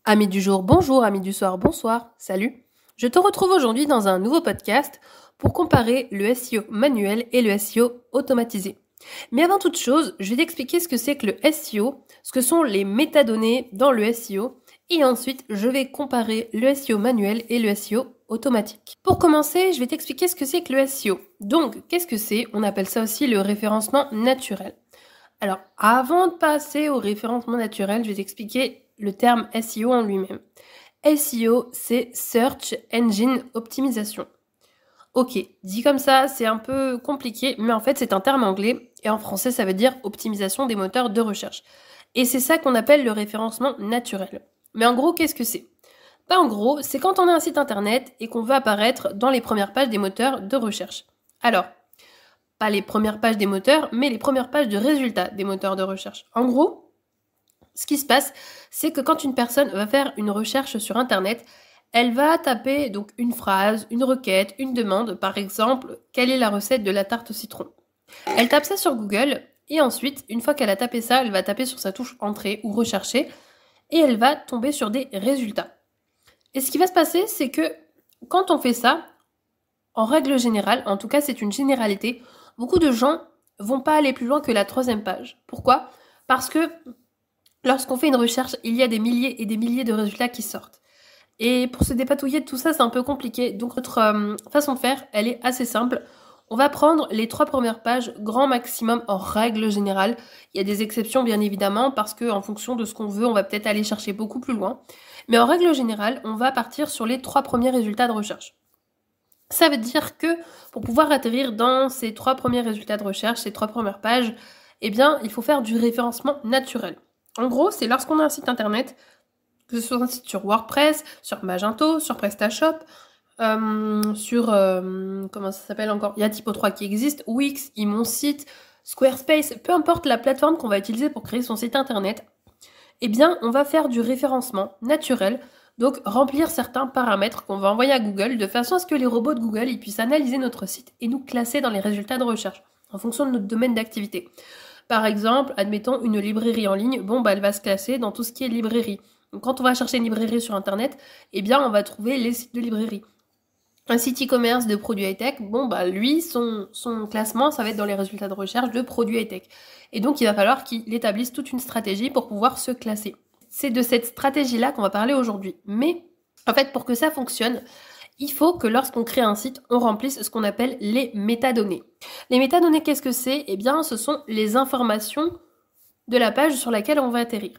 Amis du jour, bonjour, amis du soir, bonsoir, salut. Je te retrouve aujourd'hui dans un nouveau podcast pour comparer le SEO manuel et le SEO automatisé. Mais avant toute chose, je vais t'expliquer ce que c'est que le SEO, ce que sont les métadonnées dans le SEO, et ensuite je vais comparer le SEO manuel et le SEO automatique. Pour commencer, je vais t'expliquer ce que c'est que le SEO. Donc, qu'est-ce que c'est? On appelle ça aussi le référencement naturel. Alors, avant de passer au référencement naturel, je vais t'expliquer le terme SEO en lui-même. SEO, c'est Search Engine Optimization. Ok, dit comme ça, c'est un peu compliqué, mais en fait, c'est un terme anglais, et en français, ça veut dire optimisation des moteurs de recherche. Et c'est ça qu'on appelle le référencement naturel. Mais en gros, qu'est-ce que c'est? En gros, c'est quand on a un site internet et qu'on veut apparaître dans les premières pages des moteurs de recherche. Alors, pas les premières pages des moteurs, mais les premières pages de résultats des moteurs de recherche. En gros, ce qui se passe, c'est que quand une personne va faire une recherche sur Internet, elle va taper donc une phrase, une requête, une demande, par exemple, quelle est la recette de la tarte au citron. Elle tape ça sur Google et ensuite, une fois qu'elle a tapé ça, elle va taper sur sa touche entrée ou rechercher et elle va tomber sur des résultats. Et ce qui va se passer, c'est que quand on fait ça, en règle générale, en tout cas c'est une généralité, beaucoup de gens vont pas aller plus loin que la 3e page. Pourquoi? Parce que lorsqu'on fait une recherche, il y a des milliers et des milliers de résultats qui sortent. Et pour se dépatouiller de tout ça, c'est un peu compliqué. Donc notre façon de faire, elle est assez simple. On va prendre les 3 premières pages, grand maximum en règle générale. Il y a des exceptions bien évidemment, parce que en fonction de ce qu'on veut, on va peut-être aller chercher beaucoup plus loin. Mais en règle générale, on va partir sur les 3 premiers résultats de recherche. Ça veut dire que pour pouvoir atterrir dans ces 3 premiers résultats de recherche, ces 3 premières pages, eh bien, il faut faire du référencement naturel. En gros, c'est lorsqu'on a un site internet, que ce soit un site sur WordPress, sur Magento, sur PrestaShop, sur, comment ça s'appelle encore? Il y a Typo3 qui existe, Wix, eMonSite, Squarespace, peu importe la plateforme qu'on va utiliser pour créer son site internet, eh bien, on va faire du référencement naturel. Donc, remplir certains paramètres qu'on va envoyer à Google de façon à ce que les robots de Google ils puissent analyser notre site et nous classer dans les résultats de recherche en fonction de notre domaine d'activité. Par exemple, admettons une librairie en ligne, elle va se classer dans tout ce qui est librairie. Donc, quand on va chercher une librairie sur Internet, eh bien, on va trouver les sites de librairie. Un site e-commerce de produits high-tech, lui, son classement, ça va être dans les résultats de recherche de produits high-tech. Et donc, il va falloir qu'il établisse toute une stratégie pour pouvoir se classer. C'est de cette stratégie-là qu'on va parler aujourd'hui. Mais, en fait, pour que ça fonctionne, il faut que lorsqu'on crée un site, on remplisse ce qu'on appelle les métadonnées. Les métadonnées, qu'est-ce que c'est? Eh bien, ce sont les informations de la page sur laquelle on va atterrir.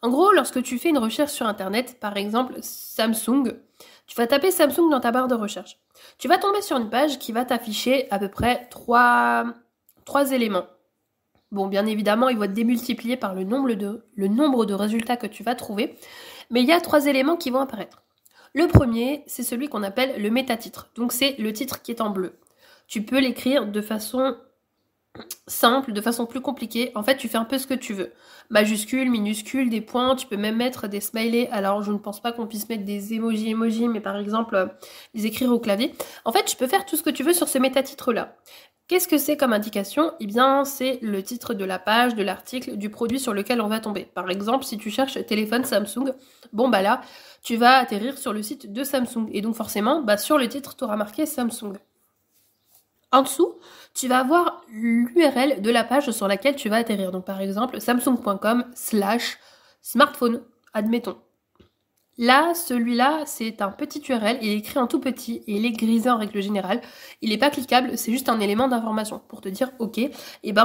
En gros, lorsque tu fais une recherche sur Internet, par exemple Samsung, tu vas taper Samsung dans ta barre de recherche. Tu vas tomber sur une page qui va t'afficher à peu près 3 éléments. Bien évidemment, il va être démultiplié par le nombre de résultats que tu vas trouver, mais il y a 3 éléments qui vont apparaître. Le premier, c'est celui qu'on appelle le métatitre, donc c'est le titre qui est en bleu. Tu peux l'écrire de façon simple, de façon plus compliquée. En fait, tu fais un peu ce que tu veux. Majuscules, minuscules, des points, tu peux même mettre des smileys. Alors, je ne pense pas qu'on puisse mettre des emojis, mais par exemple, les écrire au clavier. En fait, tu peux faire tout ce que tu veux sur ce métatitre-là. Qu'est-ce que c'est comme indication? Eh bien, c'est le titre de la page, de l'article, du produit sur lequel on va tomber. Par exemple, si tu cherches téléphone Samsung, là, tu vas atterrir sur le site de Samsung. Et donc, forcément, sur le titre, tu auras marqué Samsung. En dessous, tu vas avoir l'URL de la page sur laquelle tu vas atterrir. Donc, par exemple, samsung.com/smartphone, admettons. Là, celui-là, c'est un petit URL, il est écrit en tout petit et il est grisé en règle générale. Il n'est pas cliquable, c'est juste un élément d'information pour te dire, ok,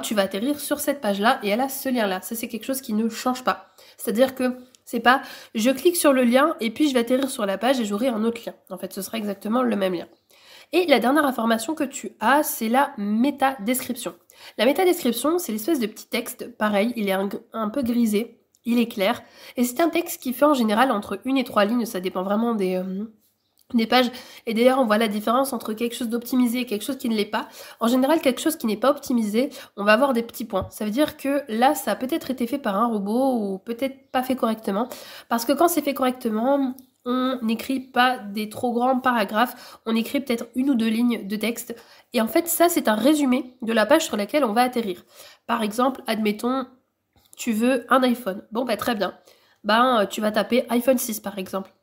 tu vas atterrir sur cette page-là et elle a ce lien-là. Ça, c'est quelque chose qui ne change pas. C'est-à-dire que c'est pas, je clique sur le lien et puis je vais atterrir sur la page et j'aurai un autre lien. En fait, ce sera exactement le même lien. Et la dernière information que tu as, c'est la métadescription. La métadescription, c'est l'espèce de petit texte, pareil, il est un peu grisé. Il est clair, et c'est un texte qui fait en général entre 1 et 3 lignes, ça dépend vraiment des pages, et d'ailleurs on voit la différence entre quelque chose d'optimisé et quelque chose qui ne l'est pas. En général, quelque chose qui n'est pas optimisé, on va avoir des petits points. Ça veut dire que là, ça a peut-être été fait par un robot, ou peut-être pas fait correctement, parce que quand c'est fait correctement, on n'écrit pas des trop grands paragraphes, on écrit peut-être 1 ou 2 lignes de texte, et en fait ça c'est un résumé de la page sur laquelle on va atterrir. Par exemple, admettons, tu veux un iPhone. Très bien. tu vas taper iPhone 6 par exemple.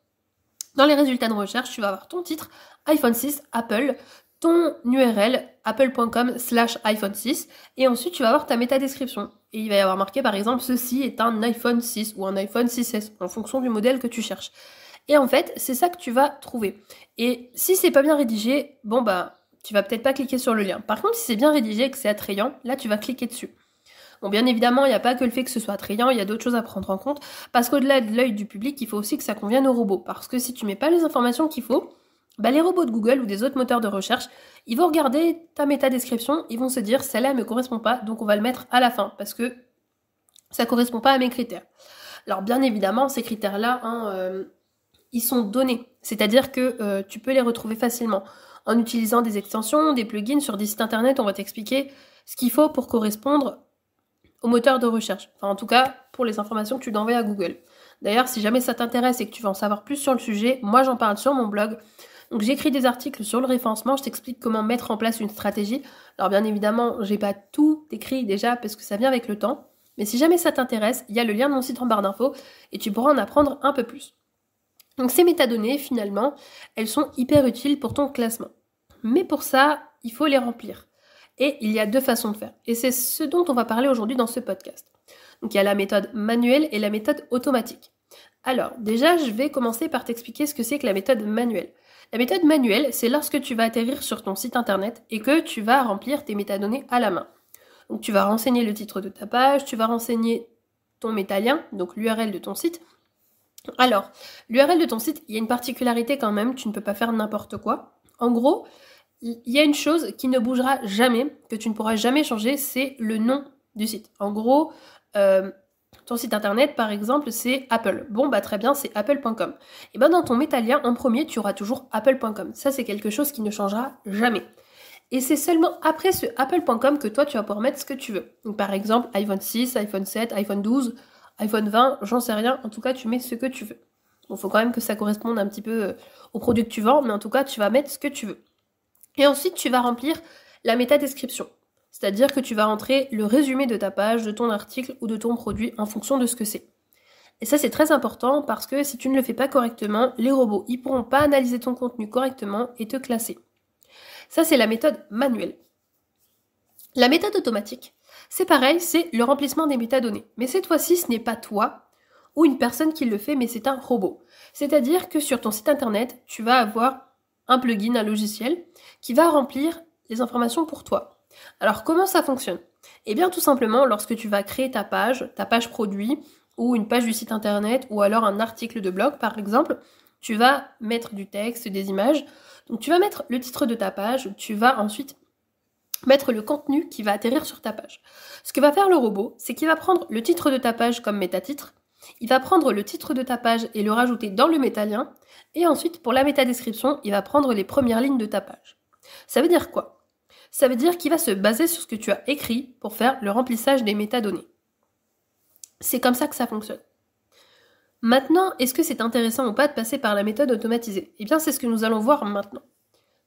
Dans les résultats de recherche, tu vas avoir ton titre iPhone 6 Apple, ton URL apple.com/iPhone 6 et ensuite tu vas avoir ta métadescription. Et il va y avoir marqué par exemple ceci est un iPhone 6 ou un iPhone 6S en fonction du modèle que tu cherches. Et en fait, c'est ça que tu vas trouver. Et si c'est pas bien rédigé, tu vas peut-être pas cliquer sur le lien. Par contre, si c'est bien rédigé et que c'est attrayant, là tu vas cliquer dessus. Bon, bien évidemment, il n'y a pas que le fait que ce soit attrayant, il y a d'autres choses à prendre en compte, parce qu'au-delà de l'œil du public, il faut aussi que ça convienne aux robots. Parce que si tu mets pas les informations qu'il faut, les robots de Google ou des autres moteurs de recherche, ils vont regarder ta métadescription, ils vont se dire, celle-là ne me correspond pas, donc on va le mettre à la fin, parce que ça correspond pas à mes critères. Alors bien évidemment, ces critères-là, ils sont donnés, c'est-à-dire que tu peux les retrouver facilement. En utilisant des extensions, des plugins sur des sites internet, on va t'expliquer ce qu'il faut pour correspondre au moteur de recherche. Enfin, en tout cas, pour les informations que tu dois envoyer à Google. D'ailleurs, si jamais ça t'intéresse et que tu veux en savoir plus sur le sujet, moi j'en parle sur mon blog. Donc j'écris des articles sur le référencement, je t'explique comment mettre en place une stratégie. Alors bien évidemment, j'ai pas tout écrit déjà parce que ça vient avec le temps. Mais si jamais ça t'intéresse, il y a le lien de mon site en barre d'infos et tu pourras en apprendre un peu plus. Donc ces métadonnées, finalement, elles sont hyper utiles pour ton classement. Mais pour ça, il faut les remplir. Et il y a deux façons de faire. Et c'est ce dont on va parler aujourd'hui dans ce podcast. Donc il y a la méthode manuelle et la méthode automatique. Alors déjà, je vais commencer par t'expliquer ce que c'est que la méthode manuelle. La méthode manuelle, c'est lorsque tu vas atterrir sur ton site internet et que tu vas remplir tes métadonnées à la main. Donc tu vas renseigner le titre de ta page, tu vas renseigner ton métalien, donc l'URL de ton site. Alors, l'URL de ton site, il y a une particularité quand même, tu ne peux pas faire n'importe quoi. En gros, il y a une chose qui ne bougera jamais, que tu ne pourras jamais changer, c'est le nom du site. En gros, ton site internet, par exemple, c'est Apple. Bon, très bien, c'est apple.com. Et dans ton métalien, en premier, tu auras toujours apple.com. Ça, c'est quelque chose qui ne changera jamais. Et c'est seulement après ce apple.com que toi, tu vas pouvoir mettre ce que tu veux. Donc, par exemple, iPhone 6, iPhone 7, iPhone 12, iPhone 20, j'en sais rien. En tout cas, tu mets ce que tu veux. Bon, faut quand même que ça corresponde un petit peu au produit que tu vends, mais en tout cas, tu vas mettre ce que tu veux. Et ensuite, tu vas remplir la métadescription. C'est-à-dire que tu vas rentrer le résumé de ta page, de ton article ou de ton produit en fonction de ce que c'est. Et ça, c'est très important parce que si tu ne le fais pas correctement, les robots, ils pourront pas analyser ton contenu correctement et te classer. Ça, c'est la méthode manuelle. La méthode automatique, c'est pareil, c'est le remplissement des métadonnées. Mais cette fois-ci, ce n'est pas toi ou une personne qui le fait, mais c'est un robot. C'est-à-dire que sur ton site internet, tu vas avoir un plugin, un logiciel, qui va remplir les informations pour toi. Alors, comment ça fonctionne ? Eh bien, tout simplement, lorsque tu vas créer ta page produit, ou une page du site internet, ou alors un article de blog, par exemple, tu vas mettre du texte, des images. Donc, tu vas mettre le titre de ta page, tu vas ensuite mettre le contenu qui va atterrir sur ta page. Ce que va faire le robot, c'est qu'il va prendre le titre de ta page comme métatitre, il va prendre le titre de ta page et le rajouter dans le métalien, et ensuite, pour la métadescription, il va prendre les premières lignes de ta page. Ça veut dire quoi ? Ça veut dire qu'il va se baser sur ce que tu as écrit pour faire le remplissage des métadonnées. C'est comme ça que ça fonctionne. Maintenant, est-ce que c'est intéressant ou pas de passer par la méthode automatisée ? Eh bien, c'est ce que nous allons voir maintenant.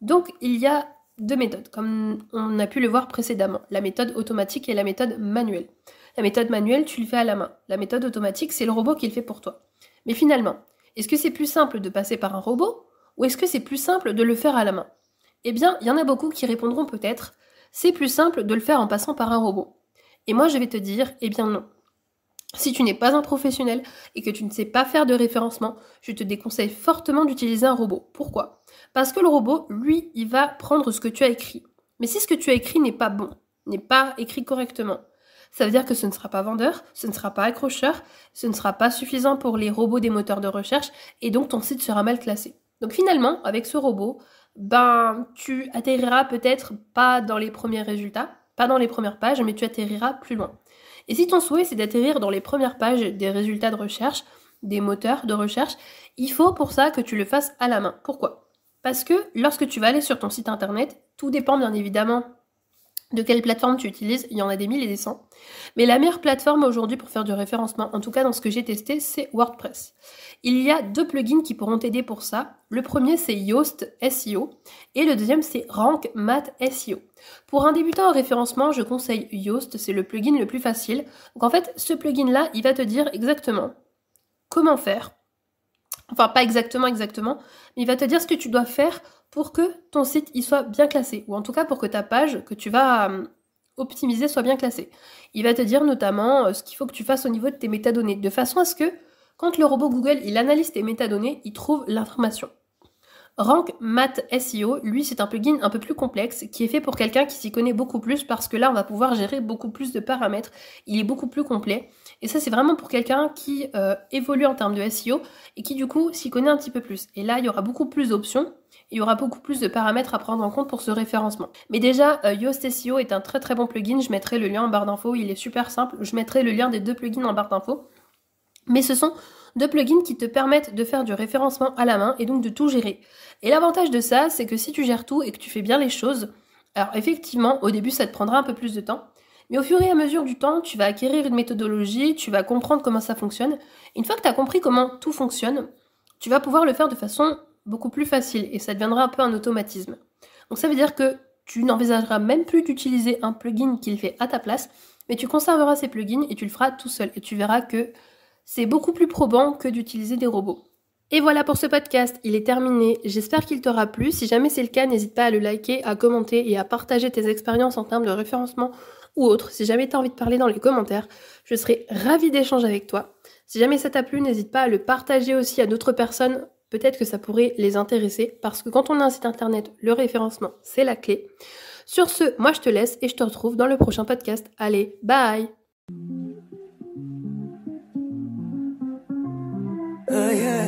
Donc, il y a deux méthodes, comme on a pu le voir précédemment, la méthode automatique et la méthode manuelle. La méthode manuelle, tu le fais à la main. La méthode automatique, c'est le robot qui le fait pour toi. Mais finalement, est-ce que c'est plus simple de passer par un robot ou est-ce que c'est plus simple de le faire à la main ? Eh bien, il y en a beaucoup qui répondront peut-être « c'est plus simple de le faire en passant par un robot ». Et moi, je vais te dire « eh bien non ». Si tu n'es pas un professionnel et que tu ne sais pas faire de référencement, je te déconseille fortement d'utiliser un robot. Pourquoi ? Parce que le robot, lui, il va prendre ce que tu as écrit. Mais si ce que tu as écrit n'est pas bon, n'est pas écrit correctement, ça veut dire que ce ne sera pas vendeur, ce ne sera pas accrocheur, ce ne sera pas suffisant pour les robots des moteurs de recherche et donc ton site sera mal classé. Donc finalement, avec ce robot, tu atterriras peut-être pas dans les premiers résultats, pas dans les premières pages, mais tu atterriras plus loin. Et si ton souhait c'est d'atterrir dans les premières pages des résultats de recherche, des moteurs de recherche, il faut pour ça que tu le fasses à la main. Pourquoi ? Parce que lorsque tu vas aller sur ton site internet, tout dépend bien évidemment de quelle plateforme tu utilises, il y en a des 1000 et des 100. Mais la meilleure plateforme aujourd'hui pour faire du référencement, en tout cas dans ce que j'ai testé, c'est WordPress. Il y a deux plugins qui pourront t'aider pour ça. Le premier, c'est Yoast SEO et le deuxième, c'est Rank Math SEO. Pour un débutant en référencement, je conseille Yoast, c'est le plugin le plus facile. Donc en fait, ce plugin-là, il va te dire exactement comment faire. Enfin, pas exactement, mais il va te dire ce que tu dois faire pour que ton site il soit bien classé, ou en tout cas pour que ta page que tu vas optimiser soit bien classée. Il va te dire notamment ce qu'il faut que tu fasses au niveau de tes métadonnées, de façon à ce que quand le robot Google il analyse tes métadonnées, il trouve l'information. Rank Math SEO, lui, c'est un plugin un peu plus complexe qui est fait pour quelqu'un qui s'y connaît beaucoup plus parce que là, on va pouvoir gérer beaucoup plus de paramètres. Il est beaucoup plus complet. Et ça, c'est vraiment pour quelqu'un qui évolue en termes de SEO et qui, du coup, s'y connaît un petit peu plus. Et là, il y aura beaucoup plus d'options. Il y aura beaucoup plus de paramètres à prendre en compte pour ce référencement. Mais déjà, Yoast SEO est un très très bon plugin. Je mettrai le lien en barre d'infos. Il est super simple. Je mettrai le lien des 2 plugins en barre d'infos. Mais ce sont 2 plugins qui te permettent de faire du référencement à la main et donc de tout gérer. Et l'avantage de ça, c'est que si tu gères tout et que tu fais bien les choses, alors effectivement, au début, ça te prendra un peu plus de temps, mais au fur et à mesure du temps, tu vas acquérir une méthodologie, tu vas comprendre comment ça fonctionne. Et une fois que tu as compris comment tout fonctionne, tu vas pouvoir le faire de façon beaucoup plus facile et ça deviendra un peu un automatisme. Donc ça veut dire que tu n'envisageras même plus d'utiliser un plugin qui le fait à ta place, mais tu conserveras ces plugins et tu le feras tout seul. Et tu verras que c'est beaucoup plus probant que d'utiliser des robots. Et voilà pour ce podcast, il est terminé. J'espère qu'il t'aura plu. Si jamais c'est le cas, n'hésite pas à le liker, à commenter et à partager tes expériences en termes de référencement ou autre. Si jamais tu as envie de parler dans les commentaires, je serai ravie d'échanger avec toi. Si jamais ça t'a plu, n'hésite pas à le partager aussi à d'autres personnes. Peut-être que ça pourrait les intéresser parce que quand on a un site internet, le référencement, c'est la clé. Sur ce, moi je te laisse et je te retrouve dans le prochain podcast. Allez, bye! Yeah.